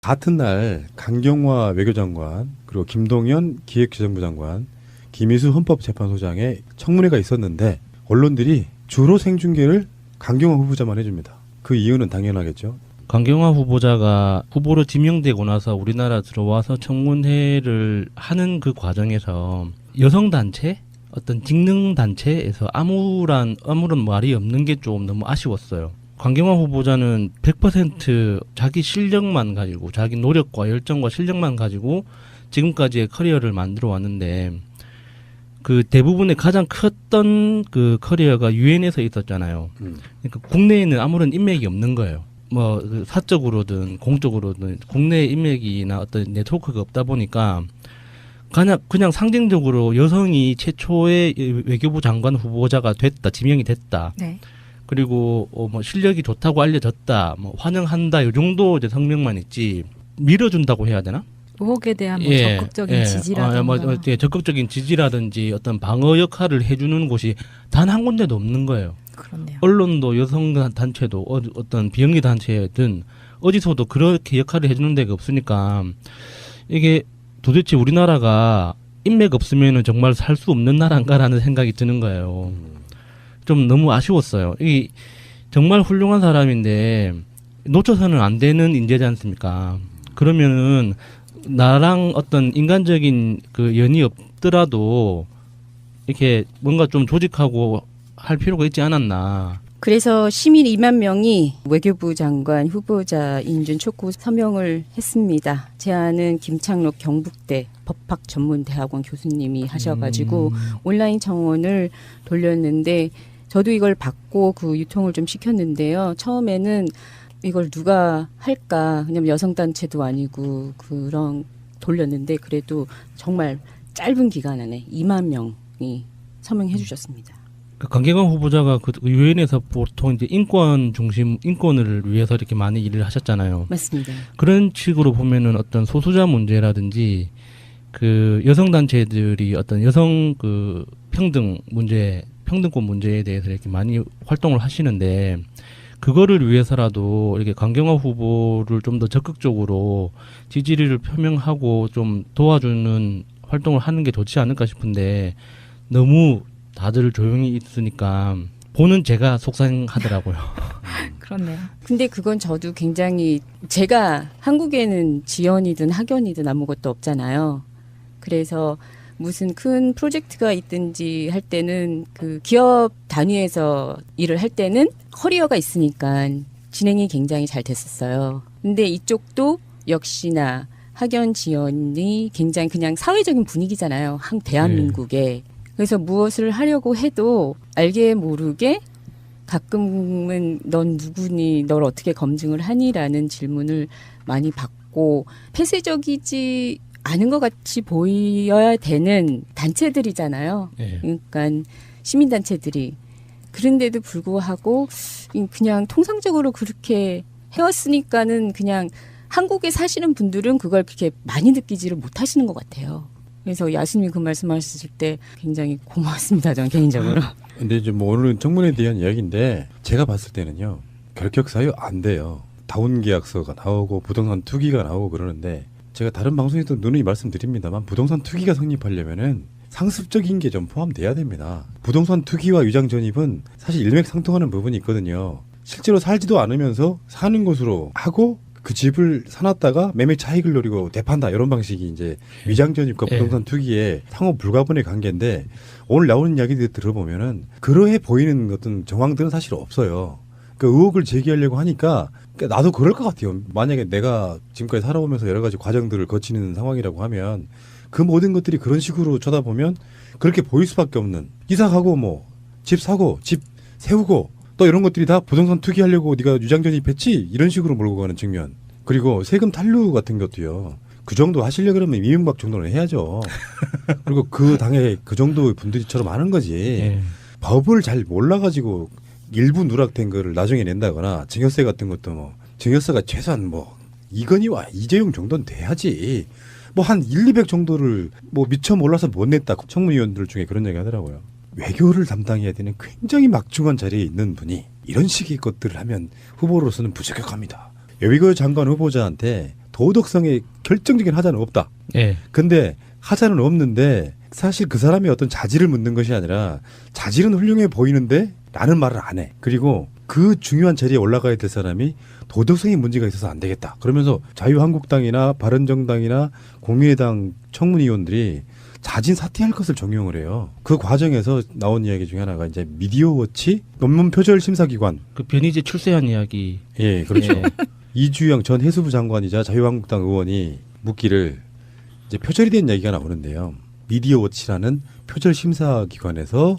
같은 날 강경화 외교장관 그리고 김동연 기획재정부 장관 김희수 헌법재판소장의 청문회가 있었는데 언론들이 주로 생중계를 강경화 후보자만 해줍니다. 그 이유는 당연하겠죠. 강경화 후보자가 후보로 지명되고 나서 우리나라 들어와서 청문회를 하는 그 과정에서 여성단체? 어떤 직능단체에서 아무런 말이 없는 게 좀 너무 아쉬웠어요. 강경화 후보자는 100% 자기 실력만 가지고 자기 노력과 열정과 실력만 가지고 지금까지의 커리어를 만들어 왔는데 그 대부분의 가장 컸던 그 커리어가 유엔에서 있었잖아요. 그러니까 국내에는 아무런 인맥이 없는 거예요. 뭐 사적으로든 공적으로든 국내 인맥이나 어떤 네트워크가 없다 보니까 그냥 상징적으로 여성이 최초의 외교부 장관 후보자가 됐다, 지명이 됐다. 네. 그리고 뭐 실력이 좋다고 알려졌다, 뭐 환영한다, 이 정도 이제 성명만 있지 밀어준다고 해야 되나? 의혹에 대한 뭐 적극적인 지지라든가. 적극적인 지지라든지 어떤 방어 역할을 해주는 곳이 단 한 군데도 없는 거예요. 그렇네요. 언론도 여성 단체도 어떤 비영리 단체든 어디서도 그렇게 역할을 해주는 데가 없으니까 이게 도대체 우리나라가 인맥 없으면은 정말 살 수 없는 나라인가라는 생각이 드는 거예요. 좀 너무 아쉬웠어요. 이 정말 훌륭한 사람인데 놓쳐서는 안 되는 인재지 않습니까? 그러면은 나랑 어떤 인간적인 그 연이 없더라도 이렇게 뭔가 좀 조직하고 할 필요가 있지 않았나. 그래서 시민 2만 명이 외교부 장관 후보자 인준 촉구 서명을 했습니다. 제안은 김창록 경북대 법학전문대학원 교수님이 하셔가지고 온라인 청원을 돌렸는데 저도 이걸 받고 그 유통을 좀 시켰는데요. 처음에는 이걸 누가 할까? 왜냐면 여성단체도 아니고 그런 돌렸는데 그래도 정말 짧은 기간 안에 2만 명이 서명해 주셨습니다. 강경화 후보자가 그 유엔에서 보통 이제 인권 중심, 인권을 위해서 이렇게 많이 일을 하셨잖아요. 맞습니다. 그런 식으로 보면은 어떤 소수자 문제라든지 그 여성단체들이 어떤 여성 그 평등권 문제에 대해서 이렇게 많이 활동을 하시는데 그거를 위해서라도 이렇게 강경화 후보를 좀 더 적극적으로 지지를 표명하고 좀 도와주는 활동을 하는 게 좋지 않을까 싶은데 너무 다들 조용히 있으니까 보는 제가 속상하더라고요. 그렇네요. 근데 그건 저도 굉장히 제가 한국에는 지연이든 학연이든 아무것도 없잖아요. 그래서 무슨 큰 프로젝트가 있든지 할 때는 그 기업 단위에서 일을 할 때는 커리어가 있으니까 진행이 굉장히 잘 됐었어요. 근데 이쪽도 역시나 학연 지연이 굉장히 그냥 사회적인 분위기잖아요. 대한민국에. 그래서 무엇을 하려고 해도 알게 모르게 가끔은 넌 누구니, 널 어떻게 검증을 하니라는 질문을 많이 받고 폐쇄적이지 않은 것 같이 보여야 되는 단체들이잖아요. 네. 그러니까 시민단체들이. 그런데도 불구하고 그냥 통상적으로 그렇게 해왔으니까는 그냥 한국에 사시는 분들은 그걸 그렇게 많이 느끼지를 못하시는 것 같아요. 그래서 야수님이 그 말씀하셨을 때 굉장히 고마웠습니다. 저는 개인적으로. 근데 이제 뭐 오늘은 청문회에 대한 이야기인데 제가 봤을 때는요. 결격 사유 안 돼요. 다운 계약서가 나오고 부동산 투기가 나오고 그러는데 제가 다른 방송에도 누누이 말씀드립니다만 부동산 투기가 성립하려면은 상습적인 게 좀 포함돼야 됩니다. 부동산 투기와 위장 전입은 사실 일맥상통하는 부분이 있거든요. 실제로 살지도 않으면서 사는 것으로 하고 그 집을 사놨다가 매매 차익을 노리고 되판다 이런 방식이 이제 위장 전입과 부동산 투기의 상호 불가분의 관계인데 오늘 나오는 이야기들 들어보면은 그러해 보이는 어떤 정황들은 사실 없어요. 그 의혹을 제기하려고 하니까 나도 그럴 것 같아요. 만약에 내가 지금까지 살아오면서 여러 가지 과정들을 거치는 상황이라고 하면 그 모든 것들이 그런 식으로 쳐다보면 그렇게 보일 수밖에 없는 이사 가고 뭐 집 사고 집 세우고 또 이런 것들이 다 부동산 투기하려고 네가 위장 전입했지 이런 식으로 몰고 가는 측면. 그리고 세금 탈루 같은 것도요. 그 정도 하시려고 그러면 이명박 정도는 해야죠. 그리고 그 당에 그 정도 분들이처럼 하는 거지. 법을 잘 몰라가지고 일부 누락된 거를 나중에 낸다거나 증여세 같은 것도 뭐 증여세가 최소한 뭐 이건희와 이재용 정도는 돼야지. 뭐 한 1, 200 정도를 뭐 미처 몰라서 못 냈다. 청문위원들 중에 그런 얘기 하더라고요. 외교를 담당해야 되는 굉장히 막중한 자리에 있는 분이 이런 식의 것들을 하면 후보로서는 부적격합니다. 외교 장관 후보자한테 도덕성에 결정적인 하자는 없다. 예. 근데 하자는 없는데 사실 그 사람의 어떤 자질을 묻는 것이 아니라 자질은 훌륭해 보이는데 라는 말을 안 해. 그리고 그 중요한 자리에 올라가야 될 사람이 도덕성에 문제가 있어서 안 되겠다. 그러면서 자유한국당이나 바른정당이나 국민의당 청문위원들이 자진 사퇴할 것을 정용을 해요. 그 과정에서 나온 이야기 중에 하나가 이제 미디어워치 논문 표절 심사기관. 그 변희재 출세한 이야기. 예, 그렇죠. 예. 이주영 전 해수부 장관이자 자유한국당 의원이 묻기를 이제 표절이 된 얘기가 나오는데요. 미디어워치라는 표절 심사기관에서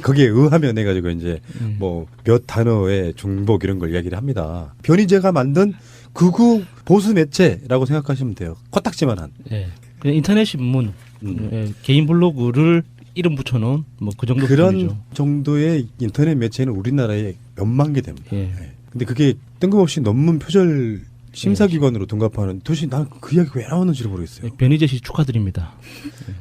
거기에 의하면 해가지고 이제 뭐 몇 단어의 중복 이런 걸 이야기를 합니다. 변희재가 만든 극우 보수 매체라고 생각하시면 돼요. 코딱지만한. 예. 그냥 인터넷 신문, 예, 개인 블로그를 이름 붙여놓은 뭐 그 정도 그런 수준이죠. 정도의 인터넷 매체는 우리나라에 몇만 개 됩니다. 예. 예. 근데 그게 뜬금없이 논문 표절 심사기관으로 둔갑하는 도대체 난 그 이야기 왜 나오는지를 모르겠어요. 예, 변희재 씨 축하드립니다.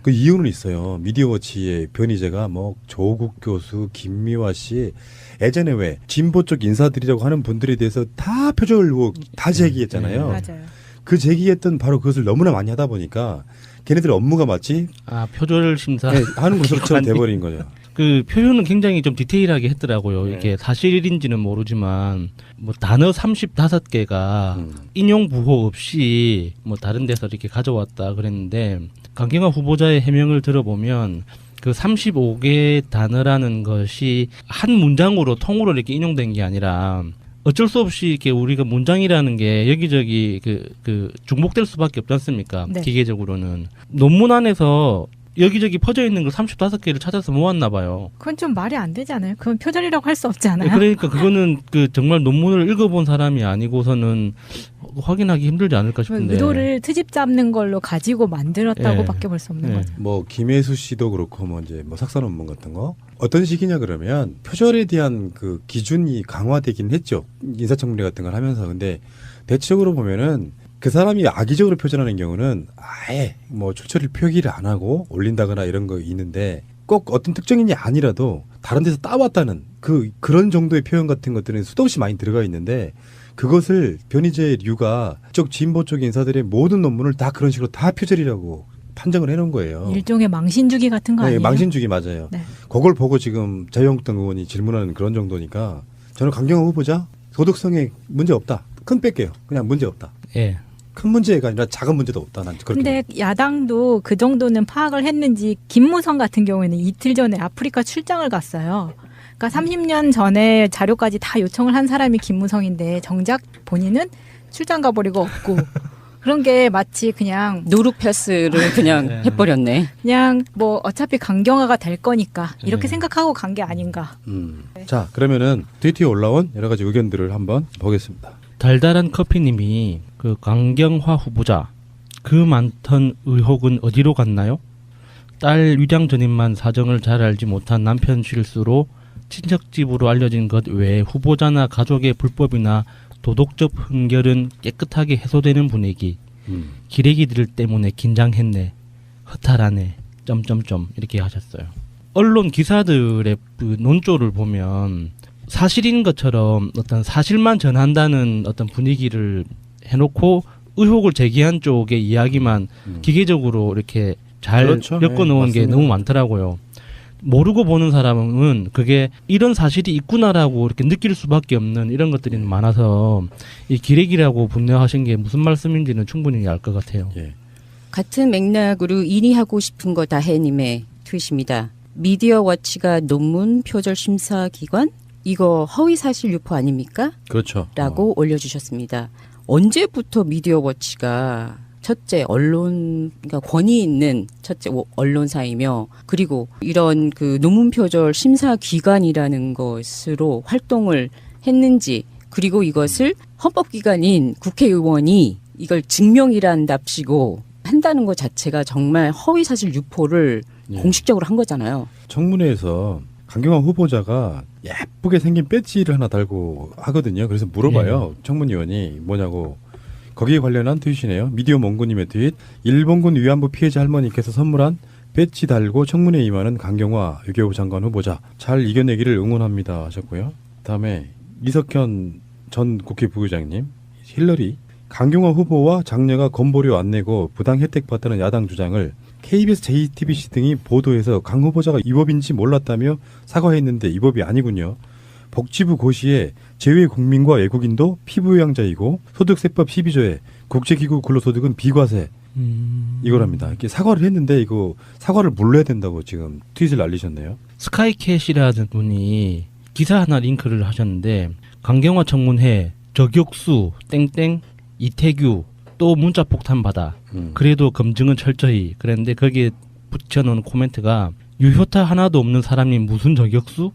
그 이유는 있어요. 미디어워치의 변희재가 뭐 조국 교수, 김미화 씨 예전에 왜 진보 쪽 인사들이라고 하는 분들에 대해서 다 표절 의혹 다 제기했잖아요. 맞아요. 그 제기했던 바로 그것을 너무나 많이 하다 보니까 걔네들 업무가 마치 아, 표절 심사. 네, 하는 것처럼 돼버린 거죠. 그 표현은 굉장히 좀 디테일하게 했더라고요. 네. 이게 사실인지는 모르지만 뭐 단어 35개가 인용 부호 없이 뭐 다른 데서 이렇게 가져왔다 그랬는데 강경화 후보자의 해명을 들어보면 그 35개 단어라는 것이 한 문장으로 통으로 이렇게 인용된 게 아니라 어쩔 수 없이 이렇게 우리가 문장이라는 게 여기저기 그 중복될 수밖에 없지 않습니까? 네. 기계적으로는. 논문 안에서 여기저기 퍼져 있는 걸 35개를 찾아서 모았나 봐요. 그건 좀 말이 안 되지 않아요? 그건 표절이라고 할 수 없지 않아요? 그러니까 그거는 그 정말 논문을 읽어본 사람이 아니고서는 확인하기 힘들지 않을까 싶은데. 의도를 트집 잡는 걸로 가지고 만들었다고밖에 볼 수 없는 예. 거죠. 뭐 김혜수 씨도 그렇고 뭐 이제 뭐 석사 논문 같은 거 어떤 식이냐 그러면 표절에 대한 그 기준이 강화되긴 했죠. 인사청문회 같은 걸 하면서. 근데 대체적으로 보면은 그 사람이 악의적으로 표절하는 경우는 아예 뭐 출처를 표기를 안 하고 올린다거나 이런 거 있는데 꼭 어떤 특정인이 아니라도 다른 데서 따왔다는 그런 정도의 표현 같은 것들은 수도 없이 많이 들어가 있는데 그것을 변희재 류가 쪽 진보 쪽 인사들의 모든 논문을 다 그런 식으로 다 표절이라고 판정을 해놓은 거예요. 일종의 망신주기 같은 거 네, 아니에요? 망신주기 맞아요. 네. 그걸 보고 지금 자유한국당 의원이 질문하는 그런 정도니까 저는 강경화 후보자 도덕성에 문제 없다. 큰 뺄게요. 그냥 문제 없다. 예. 큰 문제가 아니라 작은 문제도 없다. 난 그렇게. 근데 야당도 그 정도는 파악을 했는지 김무성 같은 경우에는 이틀 전에 아프리카 출장을 갔어요. 그러니까 30년 전에 자료까지 다 요청을 한 사람이 김무성인데 정작 본인은 출장 가버리고 없고 그런 게 마치 그냥 노룩 패스를 그냥 네. 해버렸네. 그냥 뭐 어차피 강경화가 될 거니까 이렇게 네. 생각하고 간 게 아닌가. 자, 그러면은 트위터에 올라온 여러 가지 의견들을 한번 보겠습니다. 달달한 커피님이 그 강경화 후보자 그 많던 의혹은 어디로 갔나요? 딸 위장 전입만 사정을 잘 알지 못한 남편 실수로 친척 집으로 알려진 것 외에 후보자나 가족의 불법이나 도덕적 흥결은 깨끗하게 해소되는 분위기. 기레기들 때문에 긴장했네. 허탈하네. 점점점 이렇게 하셨어요. 언론 기사들의 그 논조를 보면 사실인 것처럼 어떤 사실만 전한다는 어떤 분위기를 해놓고 의혹을 제기한 쪽의 이야기만 기계적으로 이렇게 잘 그렇죠. 엮어놓은 네, 게 맞습니다. 너무 많더라고요. 모르고 보는 사람은 그게 이런 사실이 있구나라고 이렇게 느낄 수밖에 없는 이런 것들이 많아서 이 기레기라고 분명하신 게 무슨 말씀인지는 충분히 알 것 같아요. 예. 같은 맥락으로 인이하고 싶은 거 다해님의 트윗입니다. 미디어워치가 논문 표절 심사 기관? 이거 허위사실 유포 아닙니까? 그렇죠. 라고 올려주셨습니다. 언제부터 미디어워치가 첫째 언론, 그러니까 권위 있는 첫째 언론사이며 그리고 이런 그 논문 표절 심사 기관이라는 것으로 활동을 했는지 그리고 이것을 헌법기관인 국회의원이 이걸 증명이란답시고 한다는 것 자체가 정말 허위사실 유포를 예. 공식적으로 한 거잖아요. 청문회에서 강경화 후보자가 예쁘게 생긴 배지를 하나 달고 하거든요. 그래서 물어봐요. 청문위원이 뭐냐고. 거기에 관련한 트윗이네요. 미디어 몽구님의 트윗. 일본군 위안부 피해자 할머니께서 선물한 배지 달고 청문회에 임하는 강경화 외교부 장관 후보자. 잘 이겨내기를 응원합니다 하셨고요. 다음에 이석현 전 국회 부의장님. 힐러리 강경화 후보와 장녀가 건보료 안 내고 부당 혜택 받다는 야당 주장을 KBS, JTBC 등이 보도해서 강 후보자가 위법인지 몰랐다며 사과했는데 위법이 아니군요. 복지부 고시에 제외 국민과 외국인도 피부요양자이고 소득세법 12조에 국제기구 근로소득은 비과세 이거랍니다. 이렇게 사과를 했는데 이거 사과를 물러야 된다고 지금 트윗을 날리셨네요. 스카이캣이라는 분이 기사 하나 링크를 하셨는데 강경화 청문회 저격수 땡땡 이태규 또 문자 폭탄 받아 그래도 검증은 철저히 그랬는데 거기에 붙여놓은 코멘트가 유효타 하나도 없는 사람이 무슨 저격수?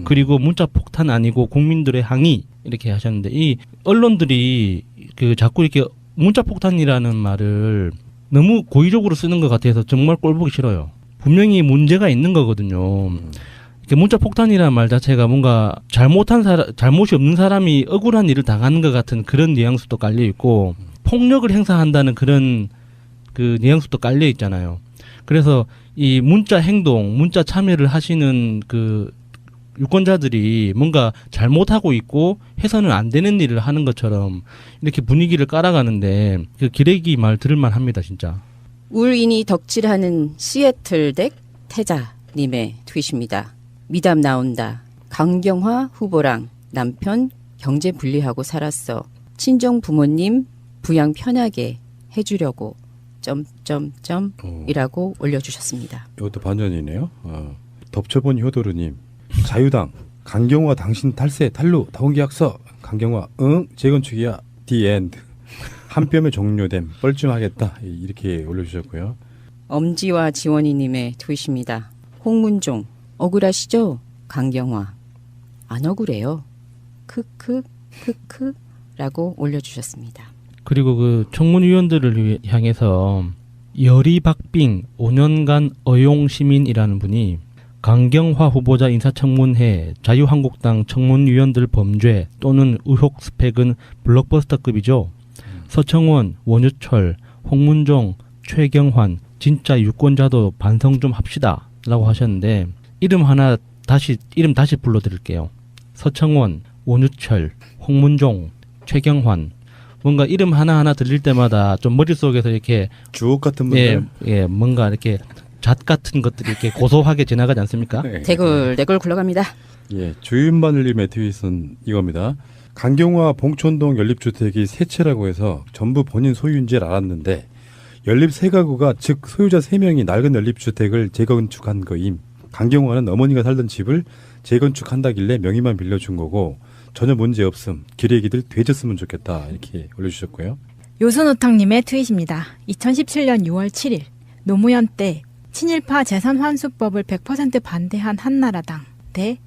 그리고 문자 폭탄 아니고 국민들의 항의 이렇게 하셨는데 이 언론들이 그 자꾸 이렇게 문자 폭탄이라는 말을 너무 고의적으로 쓰는 것 같아서 정말 꼴보기 싫어요. 분명히 문제가 있는 거거든요. 이렇게 문자 폭탄이라는 말 자체가 뭔가 잘못이 없는 사람이 억울한 일을 당하는 것 같은 그런 뉘앙스도 깔려 있고 폭력을 행사한다는 그런 그 뉘앙스도 깔려 있잖아요. 그래서 이 문자 행동, 문자 참여를 하시는 그 유권자들이 뭔가 잘못하고 있고 해서는 안 되는 일을 하는 것처럼 이렇게 분위기를 깔아가는데 그 기레기 말 들을만 합니다, 진짜. 울인이 덕질하는 시애틀댁 태자님의 트윗입니다. 미담 나온다. 강경화 후보랑 남편 경제 분리하고 살았어. 친정 부모님 부양 편하게 해주려고 이라고 올려주셨습니다. 이것도 반전이네요. 덮쳐본 효도르님. 자유당 강경화 당신 탈세 탈루 다운계약서 강경화 응 재건축이야 the end 한 뼘에 종료됨 뻘쭘하겠다 이렇게 올려주셨고요. 엄지와 지원이님의 트윗입니다. 홍문종 억울하시죠? 강경화 안 억울해요. 크크 라고 올려주셨습니다. 그리고 그 청문위원들을 향해서 여리박빙 5년간 어용시민이라는 분이 강경화 후보자 인사청문회 자유한국당 청문위원들 범죄 또는 의혹 스펙은 블록버스터급이죠. 서청원, 원유철, 홍문종, 최경환 진짜 유권자도 반성 좀 합시다 라고 하셨는데 이름 다시 불러드릴게요. 서청원, 원유철, 홍문종, 최경환 뭔가 이름 하나하나 들릴 때마다 좀 머릿속에서 이렇게 주옥 같은 분들 뭔가 이렇게 잣 같은 것들이 이렇게 고소하게 지나가지 않습니까? 네. 대굴 굴러갑니다. 예, 주윤바늘님의 트윗은 이겁니다. 강경화 봉천동 연립주택이 세 채라고 해서 전부 본인 소유인 줄 알았는데 연립 세 가구가 즉 소유자 3명이 낡은 연립주택을 재건축한 거임. 강경화는 어머니가 살던 집을 재건축한다길래 명의만 빌려준 거고 전혀 문제 없음. 기레기들 되졌으면 좋겠다 이렇게 올려주셨고요. 요순호탕님의 트윗입니다. 2017년 6월 7일 노무현 때 친일파 재산환수법을 100% 반대한 한나라당 대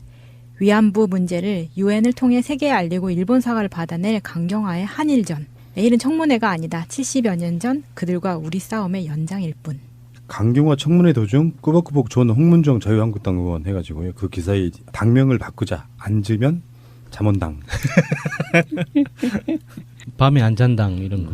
위안부 문제를 유엔을 통해 세계에 알리고 일본 사과를 받아낼 강경화의 한일전. 내일은 청문회가 아니다. 70여 년 전 그들과 우리 싸움의 연장일 뿐. 강경화 청문회 도중 꾸벅꾸벅 존 홍문종 자유한국당 의원 해가지고요. 그 기사에 당명을 바꾸자. 앉으면 잠원당. 밤에 안 잔당 이런 거.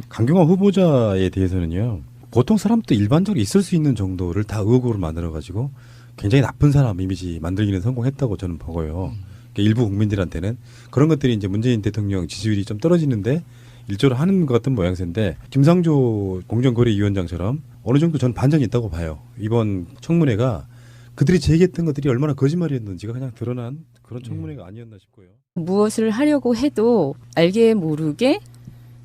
강경화 후보자에 대해서는요. 보통 사람도 일반적으로 있을 수 있는 정도를 다 의혹으로 만들어가지고 굉장히 나쁜 사람 이미지 만들기는 성공했다고 저는 보고요. 그러니까 일부 국민들한테는 그런 것들이 이제 문재인 대통령 지지율이 좀 떨어지는데 일조를 하는 것 같은 모양새인데 김상조 공정거래위원장처럼 어느 정도 전 반전이 있다고 봐요. 이번 청문회가 그들이 제기했던 것들이 얼마나 거짓말이었는지가 그냥 드러난 그런 청문회가 아니었나 싶고요. 무엇을 하려고 해도 알게 모르게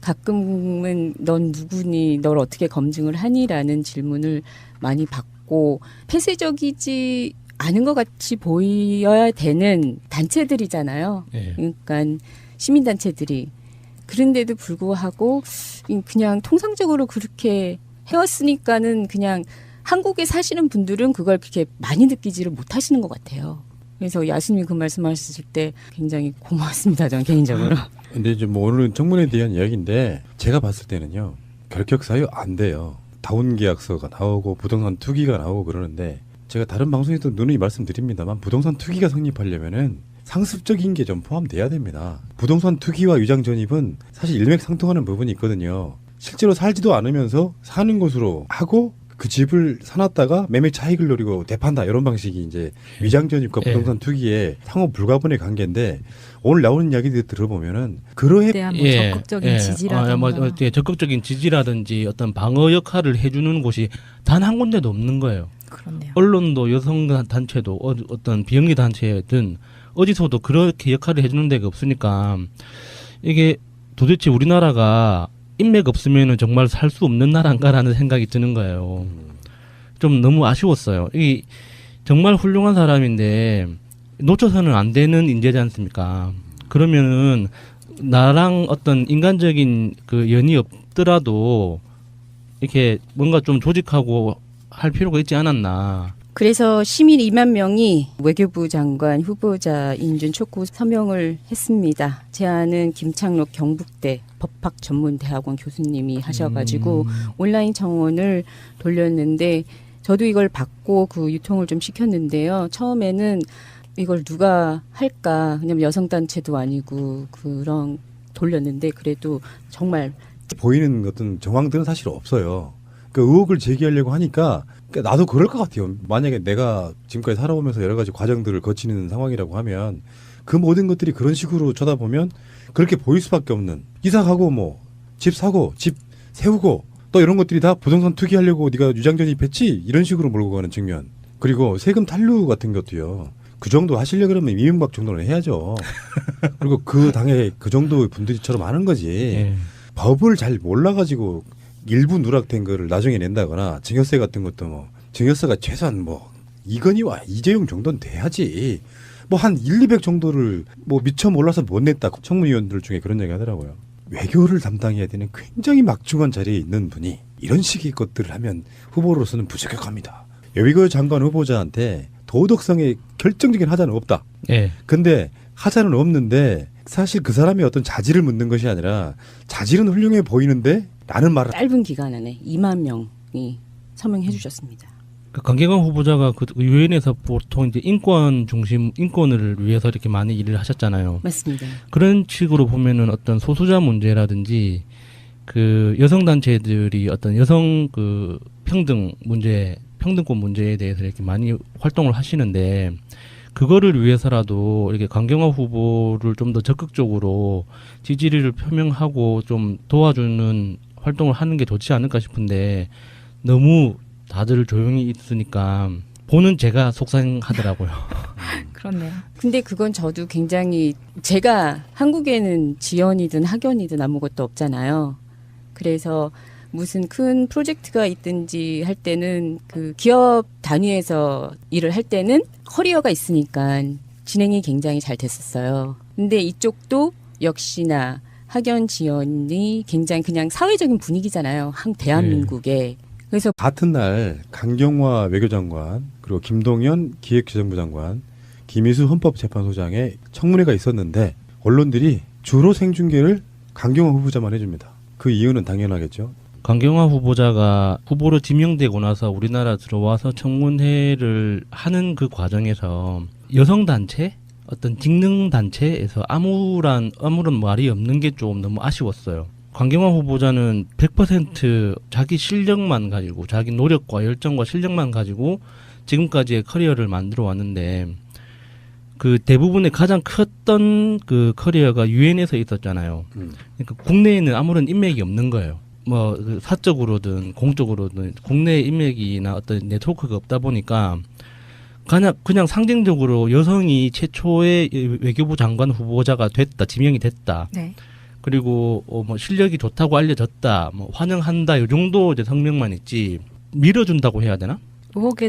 가끔은 넌 누구니, 널 어떻게 검증을 하니라는 질문을 많이 받고 폐쇄적이지 않은 것 같이 보여야 되는 단체들이잖아요. 네. 그러니까 시민단체들이. 그런데도 불구하고 그냥 통상적으로 그렇게 해왔으니까는 그냥 한국에 사시는 분들은 그걸 그렇게 많이 느끼지를 못하시는 것 같아요. 그래서 야수님이 그 말씀하셨을 때 굉장히 고마웠습니다. 저는 개인적으로. 근데 이제 뭐 오늘은 청문회에 대한 이야기인데 제가 봤을 때는요. 결격 사유 안 돼요. 다운 계약서가 나오고 부동산 투기가 나오고 그러는데 제가 다른 방송에도 누누이 말씀드립니다만 부동산 투기가 성립하려면은 상습적인 게 좀 포함돼야 됩니다. 부동산 투기와 위장 전입은 사실 일맥상통하는 부분이 있거든요. 실제로 살지도 않으면서 사는 것으로 하고 그 집을 사놨다가 매매 차익을 노리고 되판다 이런 방식이 이제 위장 전입과 예. 부동산 투기의 상호 불가분의 관계인데 오늘 나오는 이야기들 들어보면은 그러해 대한 뭐 적극적인 지지라든가 적극적인 지지라든지 어떤 방어 역할을 해주는 곳이 단 한 군데도 없는 거예요. 그렇네요. 언론도 여성 단체도 어떤 비영리 단체든 어디서도 그렇게 역할을 해주는 데가 없으니까 이게 도대체 우리나라가 인맥 없으면은 정말 살 수 없는 나라인가라는 생각이 드는 거예요. 좀 너무 아쉬웠어요. 이 정말 훌륭한 사람인데 놓쳐서는 안 되는 인재지 않습니까? 그러면은 나랑 어떤 인간적인 그 연이 없더라도 이렇게 뭔가 좀 조직하고 할 필요가 있지 않았나. 그래서 시민 2만 명이 외교부 장관 후보자 인준 촉구 서명을 했습니다. 제안은 김창록 경북대 법학전문대학원 교수님이 하셔가지고 온라인 청원을 돌렸는데 저도 이걸 받고 그 유통을 좀 시켰는데요. 처음에는 이걸 누가 할까? 왜냐면 여성단체도 아니고 그런 돌렸는데 그래도 정말 보이는 어떤 정황들은 사실 없어요. 그 의혹을 제기하려고 하니까 그러니까 나도 그럴 것 같아요. 만약에 내가 지금까지 살아오면서 여러 가지 과정들을 거치는 상황이라고 하면 그 모든 것들이 그런 식으로 쳐다보면 그렇게 보일 수밖에 없는 이사 가고 뭐 집 사고 집 세우고 또 이런 것들이 다 부동산 투기하려고 네가 유장 전입했지 이런 식으로 몰고 가는 측면 그리고 세금 탈루 같은 것도요. 그 정도 하시려 그러면 이명박 정도는 해야죠. 그리고 그 당에 그 정도 분들이처럼 하는 거지. 예. 법을 잘 몰라가지고 일부 누락된 거를 나중에 낸다거나 증여세 같은 것도 뭐 증여세가 최소한 뭐 이건희와 이재용 정도는 돼야지 뭐 한 1, 200 정도를 뭐 미처 몰라서 못 냈다 청문위원들 중에 그런 얘기 하더라고요. 외교를 담당해야 되는 굉장히 막중한 자리에 있는 분이 이런 식의 것들을 하면 후보로서는 부적격합니다. 외교 장관 후보자한테 도덕성의 결정적인 하자는 없다. 예. 근데 하자는 없는데 사실 그 사람의 어떤 자질을 묻는 것이 아니라 자질은 훌륭해 보이는데 라는 말을 짧은 기간 안에 2만 명이 서명해 주셨습니다. 그 강경화 후보자가 그 유엔에서 보통 이제 인권 중심 인권을 위해서 이렇게 많이 일을 하셨잖아요. 맞습니다. 그런 식으로 보면은 어떤 소수자 문제라든지 그 여성 단체들이 어떤 여성 그 평등 문제, 평등권 문제에 대해서 이렇게 많이 활동을 하시는데 그거를 위해서라도 이렇게 강경화 후보를 좀 더 적극적으로 지지를 표명하고 좀 도와주는 활동을 하는 게 좋지 않을까 싶은데 너무 다들 조용히 있으니까 보는 제가 속상하더라고요. 그렇네요. 근데 그건 저도 굉장히 제가 한국에는 지연이든 학연이든 아무것도 없잖아요. 그래서 무슨 큰 프로젝트가 있든지 할 때는 그 기업 단위에서 일을 할 때는 커리어가 있으니까 진행이 굉장히 잘 됐었어요. 근데 이쪽도 역시나 학연 지연이 굉장히 그냥 사회적인 분위기잖아요. 대한민국에. 그래서 같은 날 강경화 외교장관 그리고 김동연 기획재정부 장관 김희수 헌법재판소장의 청문회가 있었는데 언론들이 주로 생중계를 강경화 후보자만 해줍니다. 그 이유는 당연하겠죠. 강경화 후보자가 후보로 지명되고 나서 우리나라 들어와서 청문회를 하는 그 과정에서 여성 단체, 어떤 직능 단체에서 아무런 말이 없는 게 좀 너무 아쉬웠어요. 강경화 후보자는 100% 자기 실력만 가지고 자기 노력과 열정과 실력만 가지고 지금까지의 커리어를 만들어 왔는데 그 대부분의 가장 컸던 그 커리어가 유엔에서 있었잖아요. 그러니까 국내에는 아무런 인맥이 없는 거예요. 뭐 사적으로든 공적으로든 국내 인맥이나 어떤 네트워크가 없다 보니까 그냥 상징적으로 여성이 최초의 외교부 장관 후보자가 됐다, 지명이 됐다. 네. 그리고 뭐 실력이 좋다고 알려졌다, 뭐 환영한다 이 정도 이제 성명만 있지 밀어준다고 해야 되나? 의혹에